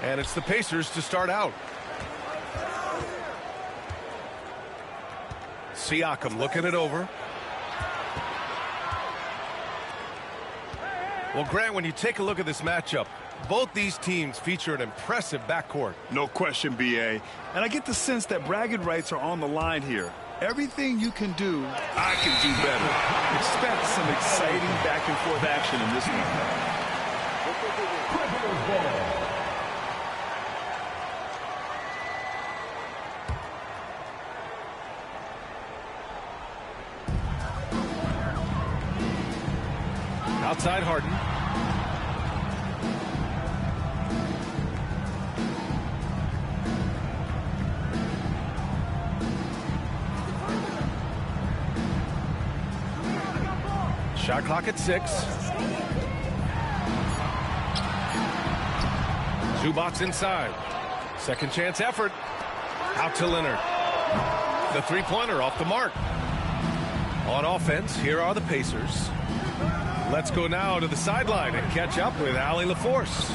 And it's the Pacers to start out. Siakam looking it over. Well, Grant, when you take a look at this matchup, both these teams feature an impressive backcourt. No question, B.A. And I get the sense that bragging rights are on the line here. Everything you can do, I can do better. Expect some exciting back-and-forth action in this one. Outside Harden. Shot clock at 6. Zubac inside. Second chance effort. Out to Leonard. The three-pointer off the mark. On offense, here are the Pacers. Let's go now to the sideline and catch up with Allie LaForce.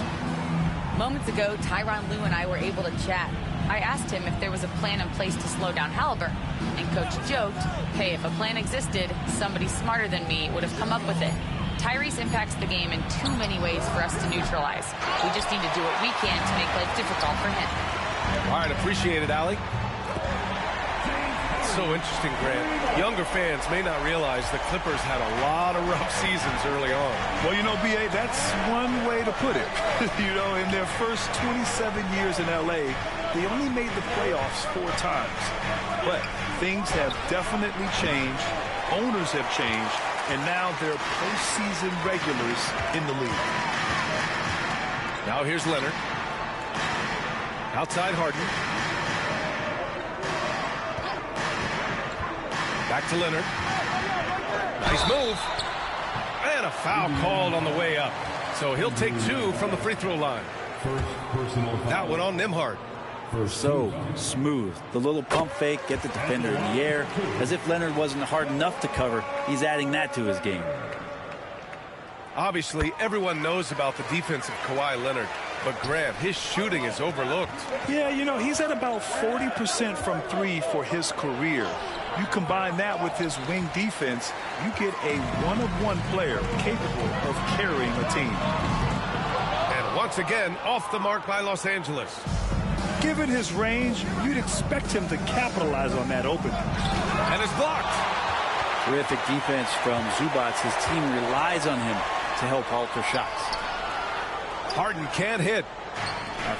Moments ago, Tyronn Lue and I were able to chat. I asked him if there was a plan in place to slow down Haliburton, and Coach joked, hey, if a plan existed, somebody smarter than me would have come up with it. Tyrese impacts the game in too many ways for us to neutralize. We just need to do what we can to make life difficult for him. All right, appreciate it, Allie. So interesting, Grant. Younger fans may not realize the Clippers had a lot of rough seasons early on. Well, you know, B.A., that's one way to put it. You know, in their first 27 years in L.A., they only made the playoffs 4 times. But things have definitely changed. Owners have changed. And now they're postseason regulars in the league. Now here's Leonard. Outside Harden. Back to Leonard. Nice move. And a foul called on the way up. So he'll take 2 from the free throw line. That one on Nembhard. So smooth. The little pump fake, get the defender in the air. As if Leonard wasn't hard enough to cover, he's adding that to his game. Obviously, everyone knows about the defense of Kawhi Leonard. But, Grant, his shooting is overlooked. Yeah, you know, he's at about 40% from 3 for his career. You combine that with his wing defense, you get a one-of-one player capable of carrying a team. And once again, off the mark by Los Angeles. Given his range, you'd expect him to capitalize on that opening. And it's blocked. Terrific defense from Zubac. His team relies on him to help alter shots. Harden can't hit.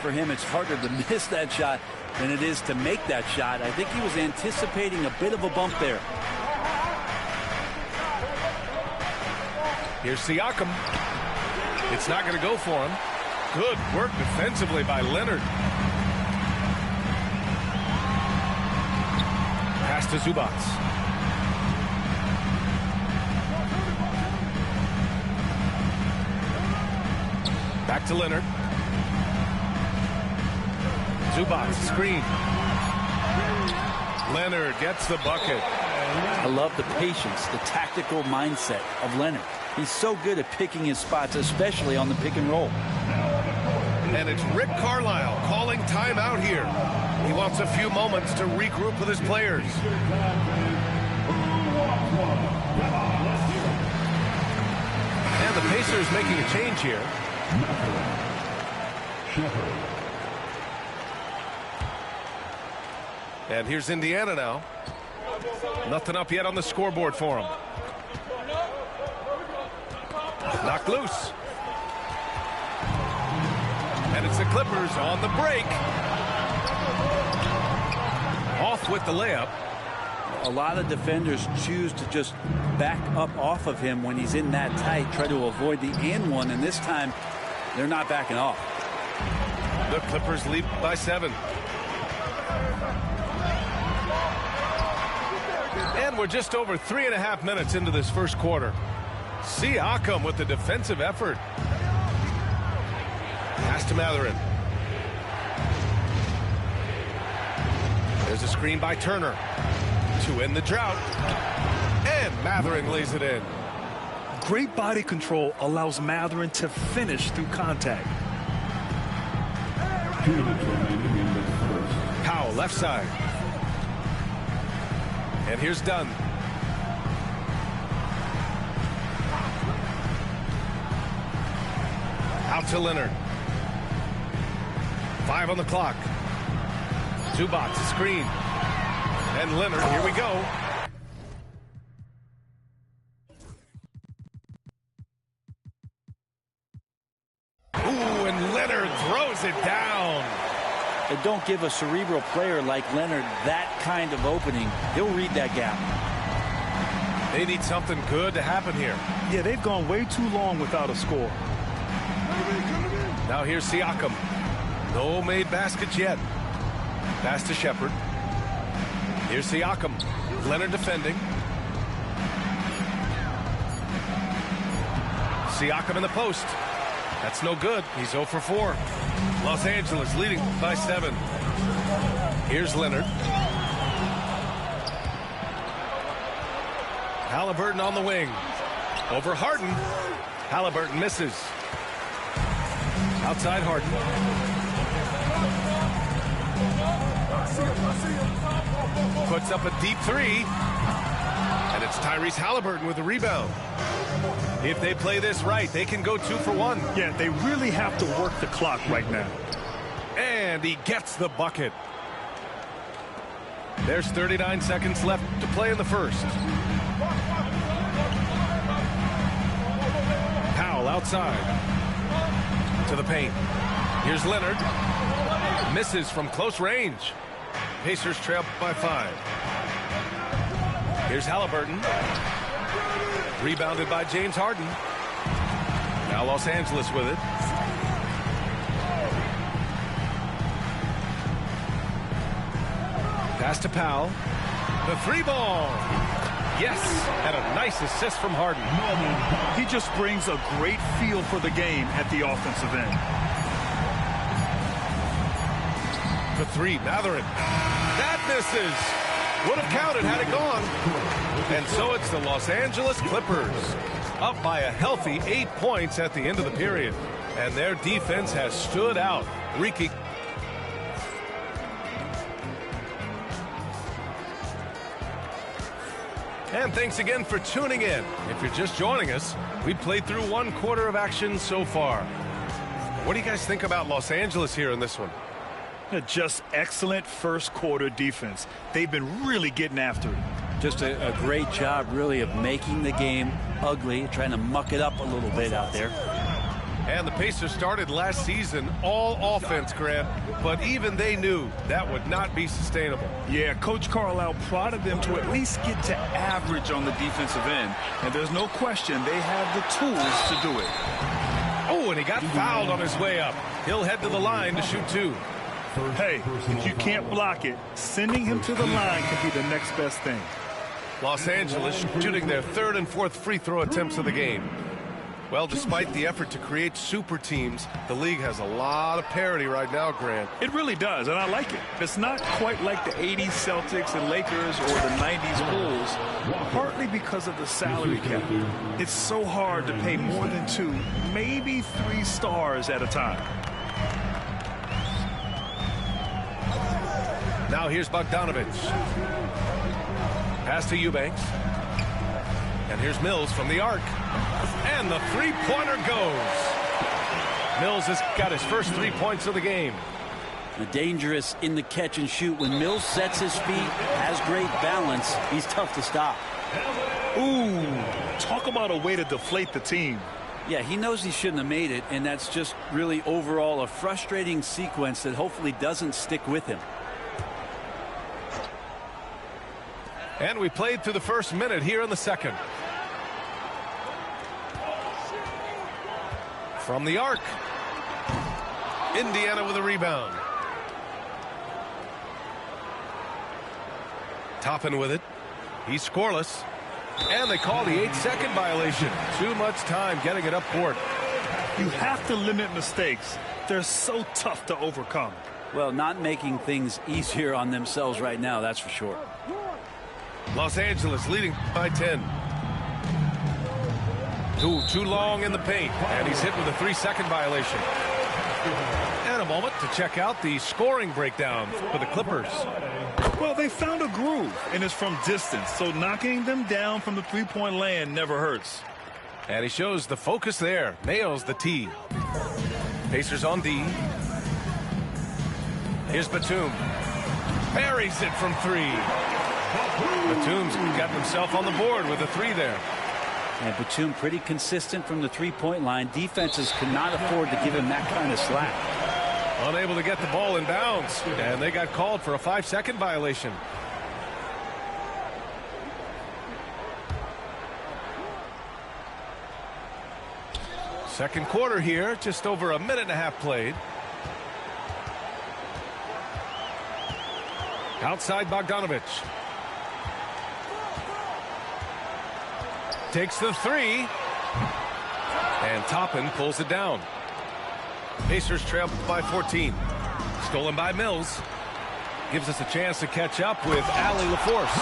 For him, it's harder to miss that shot than it is to make that shot. I think he was anticipating a bit of a bump there. Here's Siakam. It's not going to go for him. Good work defensively by Leonard. Pass to Zubac. Back to Leonard. Zubac, screen. Leonard gets the bucket. I love the patience, the tactical mindset of Leonard. He's so good at picking his spots, especially on the pick and roll. And it's Rick Carlisle calling timeout here. He wants a few moments to regroup with his players. And the Pacers making a change here. And here's Indiana now. Nothing up yet on the scoreboard for him. Knocked loose. And it's the Clippers on the break. Off with the layup. A lot of defenders choose to just back up off of him when he's in that tight, try to avoid the and one, and this time they're not backing off. The Clippers lead by 7. And we're just over 3.5 minutes into this first quarter. Siakam with the defensive effort. Pass to Mathurin. There's a screen by Turner to end the drought. And Mathurin lays it in. Great body control allows Mathurin to finish through contact. Powell, left side. And here's Dunn. Out to Leonard. 5 on the clock. Zubac, a screen. And Leonard, here we go. Ooh, and Leonard throws it down. And don't give a cerebral player like Leonard that kind of opening. He'll read that gap. They need something good to happen here. Yeah, they've gone way too long without a score. Now here's Siakam. No made baskets yet. Pass to Shepherd. Here's Siakam. Leonard defending. Siakam in the post. That's no good. He's 0 for 4. Los Angeles leading by 7. Here's Leonard. Halliburton on the wing. Over Harden. Halliburton misses. Outside Harden. Puts up a deep 3. And it's Tyrese Halliburton with the rebound. If they play this right, they can go 2 for 1. Yeah, they really have to work the clock right now. And he gets the bucket. There's 39 seconds left to play in the first. Powell outside. To the paint. Here's Leonard. Misses from close range. Pacers trail by 5. Here's Halliburton. Rebounded by James Harden. Now Los Angeles with it. Pass to Powell. The 3-ball. Yes, and a nice assist from Harden. He just brings a great feel for the game at the offensive end. The 3, Mathurin. That misses. Would have counted had it gone. And so it's the Los Angeles Clippers. Up by a healthy 8 points at the end of the period. And their defense has stood out. Ricky. And thanks again for tuning in. If you're just joining us, we played through 1 quarter of action so far. What do you guys think about Los Angeles here in this one? Just excellent first quarter defense. They've been really getting after it. Just a great job, really, of making the game ugly, trying to muck it up a little bit out there. And the Pacers started last season all offense, Grant, but even they knew that would not be sustainable. Yeah, Coach Carlisle prodded them to at least get to average on the defensive end. And there's no question they have the tools to do it. Oh, and he got fouled on his way up. He'll head to the line to shoot 2. Hey, if you can't block it, sending him to the line can be the next best thing. Los Angeles shooting their 3rd and 4th free throw attempts of the game. Well, despite the effort to create super teams, the league has a lot of parity right now, Grant. It really does, and I like it. It's not quite like the 80s Celtics and Lakers or the 90s Bulls, partly because of the salary cap. It's so hard to pay more than 2, maybe 3 stars at a time. Now here's Bogdanovich. Pass to Eubanks. And here's Mills from the arc. And the 3-pointer goes. Mills has got his first 3 points of the game. Dangerous in the catch and shoot. When Mills sets his feet, has great balance, he's tough to stop. Ooh, talk about a way to deflate the team. Yeah, he knows he shouldn't have made it, and that's just really overall a frustrating sequence that hopefully doesn't stick with him. And we played through the first minute here in the second. From the arc. Indiana with a rebound. Toppin with it. He's scoreless. And they call the 8-second violation. Too much time getting it up court. You have to limit mistakes. They're so tough to overcome. Well, not making things easier on themselves right now, that's for sure. Los Angeles leading by 10. Too long in the paint. And he's hit with a 3-second violation. And a moment to check out the scoring breakdown for the Clippers. Well, they found a groove, and it's from distance, so knocking them down from the three-point land never hurts. And he shows the focus there. Nails the tee. Pacers on D. Here's Batum. Buries it from three. Batum's got himself on the board with a three there. And Batum pretty consistent from the three-point line. Defenses cannot afford to give him that kind of slack. Unable to get the ball in bounds. And they got called for a 5-second violation. Second quarter here, just over a minute and a half played. Outside Bogdanovic. Takes the three. And Toppin pulls it down. Pacers trail by 14. Stolen by Mills. Gives us a chance to catch up with Allie LaForce.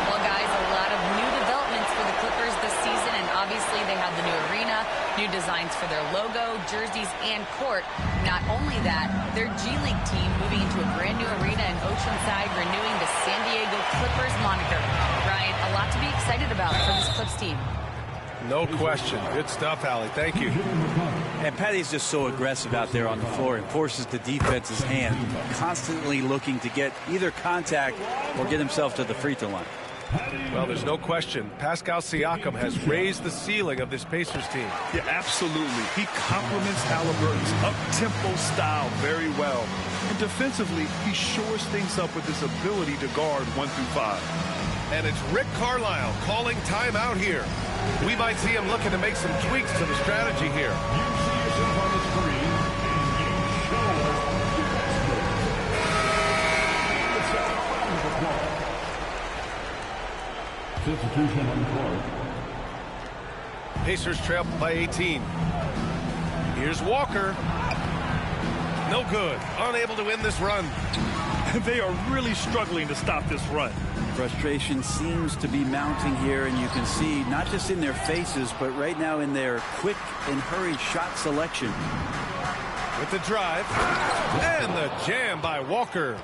Well, guys, a lot of new developments for the Clippers this season, and obviously they have the new arena, new designs for their logo, jerseys, and court. Not only that, their G League team moving into a brand new arena in Oceanside, renewing the San Diego Clippers moniker. Ryan, a lot to be excited about for this Clips team. No question. Good stuff, Allie. Thank you. And Patty's just so aggressive out there on the floor and forces the defense's hand, constantly looking to get either contact or get himself to the free throw line. Well, there's no question. Pascal Siakam has raised the ceiling of this Pacers team. Yeah, absolutely. He complements Halliburton's up-tempo style very well. And defensively, he shores things up with his ability to guard 1 through 5. And it's Rick Carlisle calling timeout here. We might see him looking to make some tweaks to the strategy here. Substitution on the court. Pacers trail by 18. Here's Walker. No good. Unable to win this run. They are really struggling to stop this run. Frustration seems to be mounting here, and you can see not just in their faces, but right now in their quick and hurried shot selection. With the drive and the jam by Walker.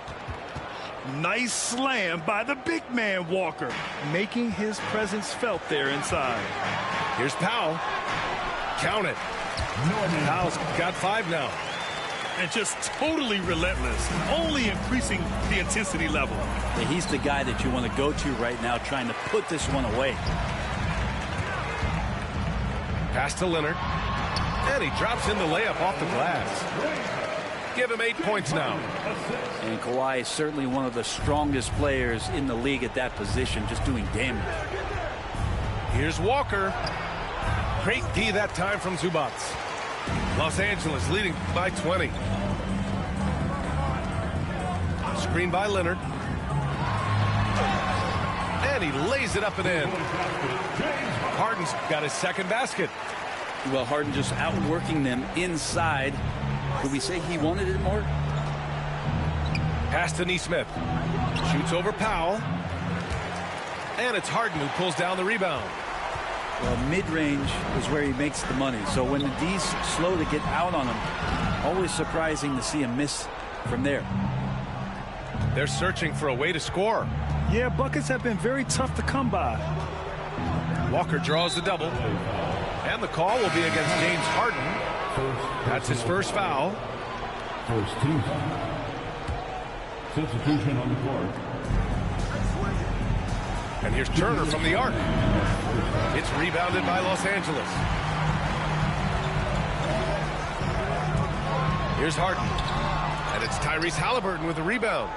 Nice slam by the big man Walker, making his presence felt there inside. Here's Powell. Count it. Powell's got 5 now. And just totally relentless, only increasing the intensity level. He's the guy that you want to go to right now, trying to put this one away. Pass to Leonard. And he drops in the layup off the glass. Give him 8 points now. And Kawhi is certainly one of the strongest players in the league at that position, just doing damage. Here's Walker. Great D that time from Zubac. Los Angeles leading by 20. Screen by Leonard. And he lays it up and in. Harden's got his second basket. Well, Harden just outworking them inside. Could we say he wanted it more? Pass to Nesmith. Shoots over Powell. And it's Harden who pulls down the rebound. Well, mid-range is where he makes the money. So when the D's slow to get out on him, always surprising to see him miss from there. They're searching for a way to score. Yeah, buckets have been very tough to come by. Walker draws the double. And the call will be against James Harden. That's his first foul. First team. Substitution on the court. And here's Turner from the arc. It's rebounded by Los Angeles. Here's Harden. And it's Tyrese Halliburton with the rebound.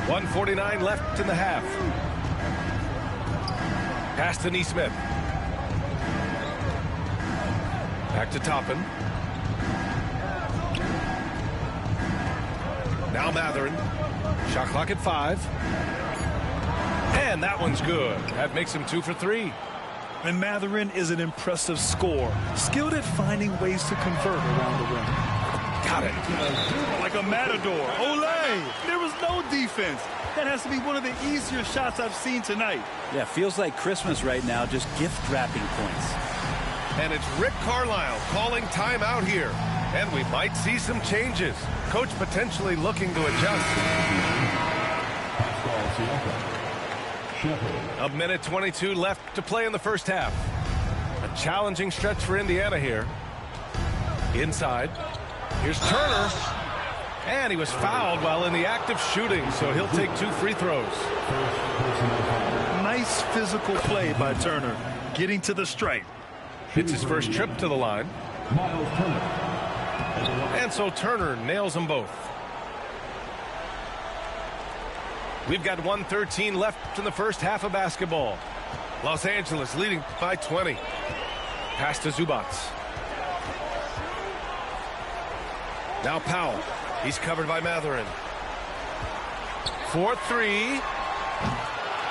1:49 left in the half. Pass to Nesmith. Back to Toppin. Now Matherin. Shot clock at 5. And that one's good. That makes him 2 for 3. And Matherin is an impressive scorer, skilled at finding ways to convert around the rim. Got it. Like a matador. Olay! There was no defense. That has to be one of the easier shots I've seen tonight. Yeah, feels like Christmas right now, just gift wrapping points. And it's Rick Carlisle calling timeout here. And we might see some changes. Coach potentially looking to adjust. Pascal Siakam. Shepherd. A minute 22 left to play in the first half. A challenging stretch for Indiana here. Inside. Here's Turner. And he was fouled while in the act of shooting, so he'll take 2 free throws. Nice physical play by Turner, getting to the stripe. It's his first trip to the line. Miles Turner. And so Turner nails them both. We've got 1:13 left in the first half of basketball. Los Angeles leading by 20. Pass to Zubac. Now Powell. He's covered by Mathurin. 4-3.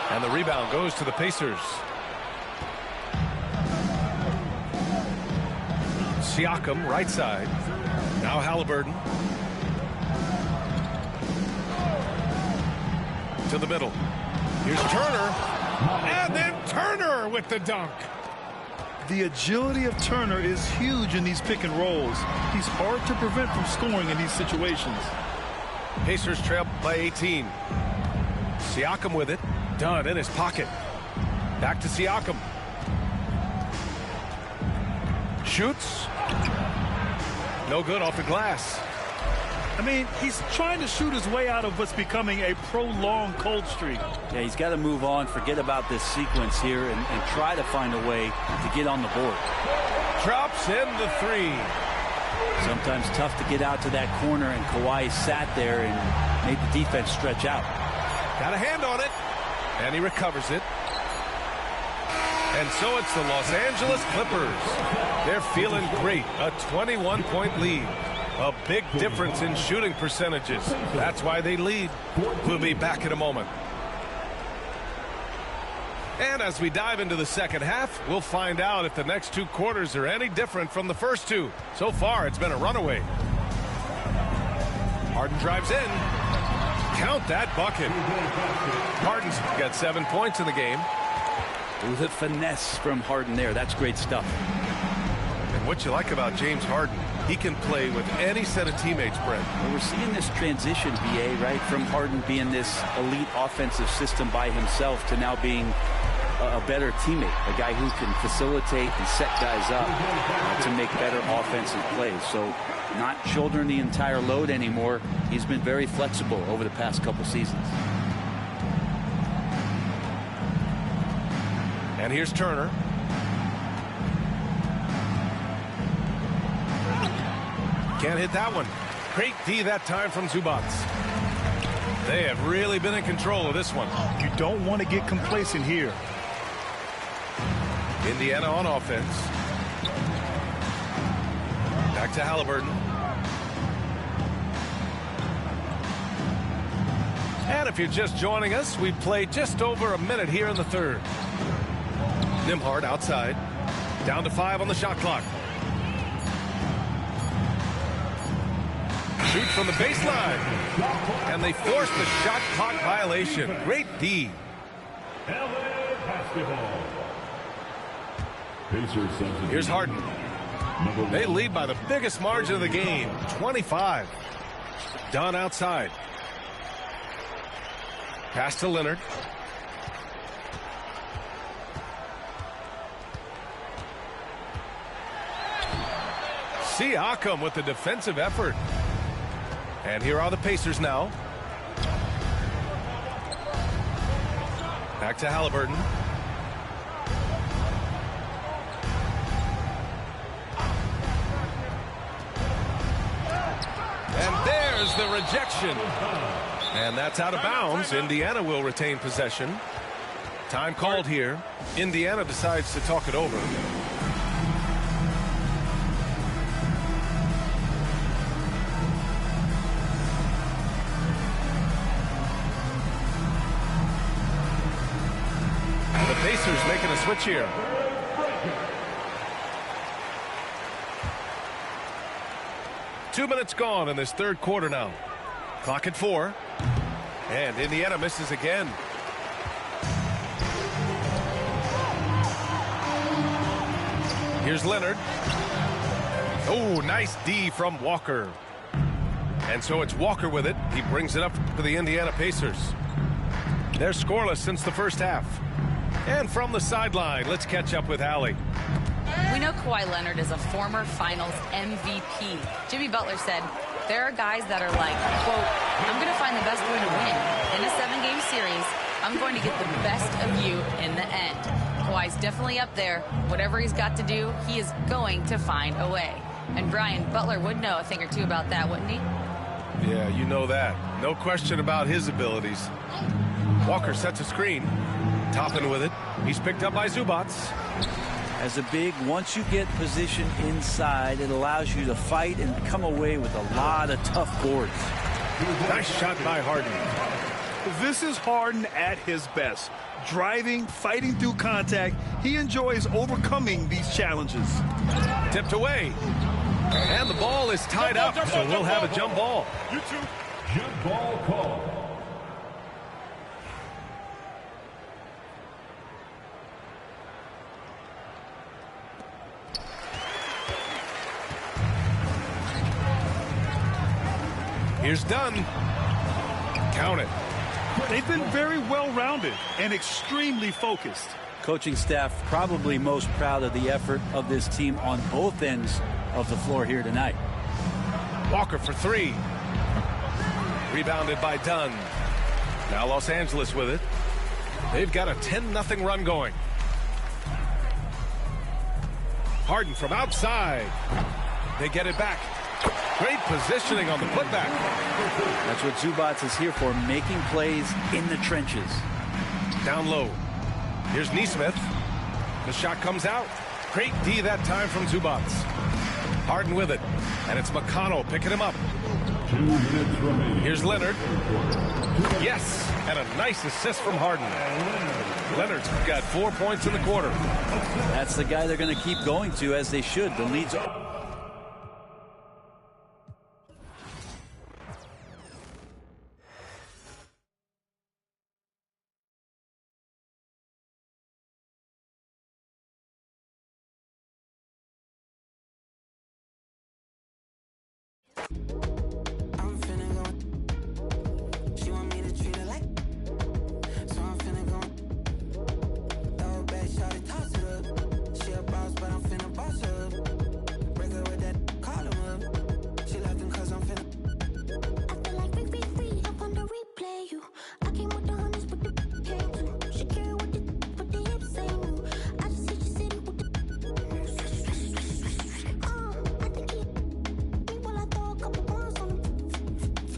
And the rebound goes to the Pacers. Siakam, right side. Now Halliburton. To the middle. Here's Turner. And then Turner with the dunk. The agility of Turner is huge in these pick and rolls. He's hard to prevent from scoring in these situations. Pacers trail by 18. Siakam with it. Dunn in his pocket. Back to Siakam. Shoots. No good off the glass. I mean, he's trying to shoot his way out of what's becoming a prolonged cold streak. Yeah, he's got to move on, forget about this sequence here, and try to find a way to get on the board. Drops in the 3. Sometimes tough to get out to that corner, and Kawhi sat there and made the defense stretch out. Got a hand on it. And he recovers it. And so it's the Los Angeles Clippers. They're feeling great. A 21-point lead. A big difference in shooting percentages. That's why they lead. We'll be back in a moment. And as we dive into the second half, we'll find out if the next 2 quarters are any different from the first 2. So far, it's been a runaway. Harden drives in. Count that bucket. Harden's got 7 points in the game. It was a finesse from Harden there. That's great stuff. And what you like about James Harden, he can play with any set of teammates, Brent. Well, we're seeing this transition, BA, right, from Harden being this elite offensive system by himself to now being a better teammate, a guy who can facilitate and set guys up to make better offensive plays. So not shouldering the entire load anymore. He's been very flexible over the past couple seasons. And here's Turner. Can't hit that one. Great D that time from Zubac. They have really been in control of this one. You don't want to get complacent here. Indiana on offense. Back to Halliburton. And if you're just joining us, we played just over a minute here in the third. Nembhard outside. Down to 5 on the shot clock. Shoot from the baseline. And they force the shot clock violation. Great D. Here's Harden. They lead by the biggest margin of the game, 25. Dunn outside. Pass to Leonard. Siakam with the defensive effort. And here are the Pacers now. Back to Halliburton. And there's the rejection. And that's out of bounds. Indiana will retain possession. Time called here. Indiana decides to talk it over. The Pacers making a switch here. Two minutes gone in this third quarter now. Clock at 4. And Indiana misses again. Here's Leonard. Oh, nice D from Walker. And so it's Walker with it. He brings it up to the Indiana Pacers. They're scoreless since the first half. And from the sideline, let's catch up with Allie. We know Kawhi Leonard is a former Finals MVP. Jimmy Butler said, there are guys that are like, quote, I'm going to find the best way to win. In a 7-game series, I'm going to get the best of you in the end. Kawhi's definitely up there. Whatever he's got to do, he is going to find a way. And Brian, Butler would know a thing or two about that, wouldn't he? Yeah, you know that. No question about his abilities. Walker sets a screen. Toppin with it. He's picked up by Zubac. As a big, once you get position inside, it allows you to fight and come away with a lot of tough boards. Nice shot by Harden. This is Harden at his best. Driving, fighting through contact. He enjoys overcoming these challenges. Tipped away. And the ball is tied up, so we'll have a jump ball. Jump ball call. Here's Dunn. Count it. They've been very well-rounded and extremely focused. Coaching staff probably most proud of the effort of this team on both ends of the floor here tonight. Walker for three. Rebounded by Dunn. Now Los Angeles with it. They've got a 10-0 run going. Harden from outside. They get it back. Great positioning on the putback. That's what Zubac is here for, making plays in the trenches. Down low. Here's Nesmith. The shot comes out. Great D that time from Zubac. Harden with it. And it's McConnell picking him up. 2 minutes remaining. Here's Leonard. Yes, and a nice assist from Harden. Leonard's got 4 points in the quarter. That's the guy they're going to keep going to, as they should. The lead's